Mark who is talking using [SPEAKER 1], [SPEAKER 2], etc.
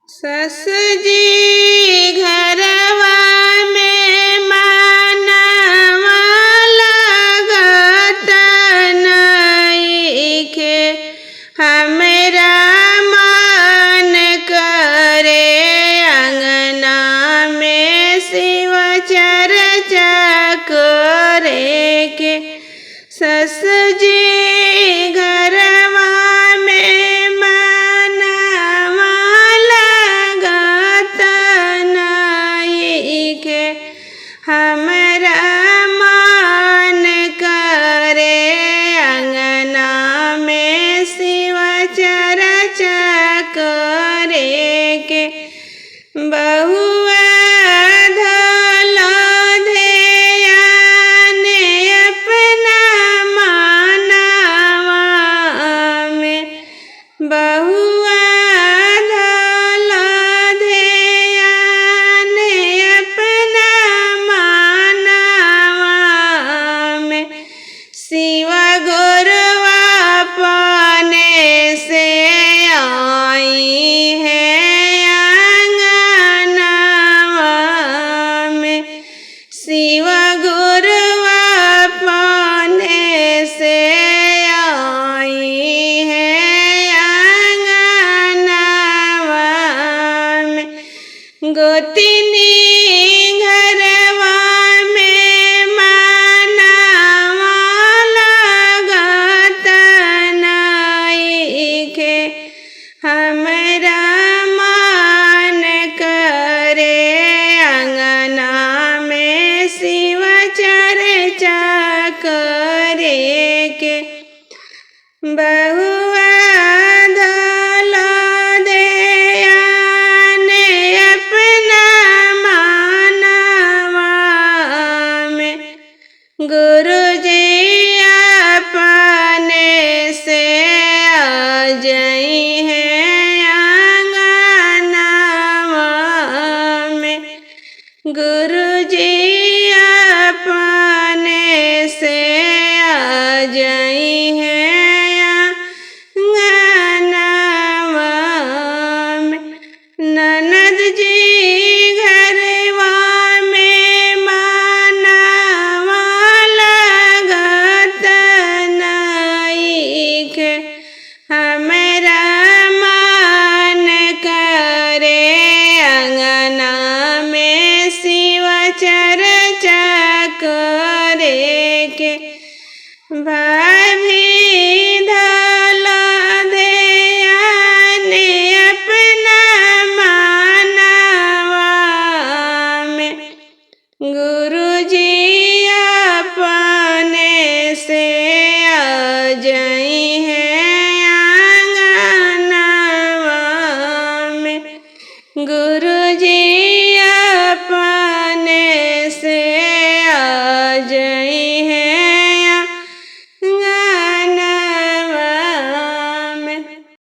[SPEAKER 1] सस जी घरवा में मानवा लगत नइखे, हमरा मन करे अंगना में शिव चर्चा करे के। सस जी घरवा में मानवा लगत नइखे, हमरा मन करे अंगना में शिव चर्चा करे के। बहुआ धल ध्यान अपना मनवा में, बहुआ धल ध्यान अपना मनवा में, शिव गुरुआ अपने से आई है शिव गुरुआ अपने से आई है आंगनवा में। गोतिनी घरवा में मानवा लगत नइखे, हमरा मन करे अंगना में शिव चर्चा करे के। बहुआ धल ध्यान अपना मनवा में, गुरुजी अपने से आ जाई है आंगनवा में, गुरुजी अपने से आ जाई है आंगनवा में। ननद जी घरवा में मानवा लगत नइखे, हमरा मन करे अंगना में शिव चर्चा करे के। भाभी धल ध्यान अपना मनवा में, गुरुजी अपने से आ जाई है आंगनवा में, गुरुजी अपने से आ जाई है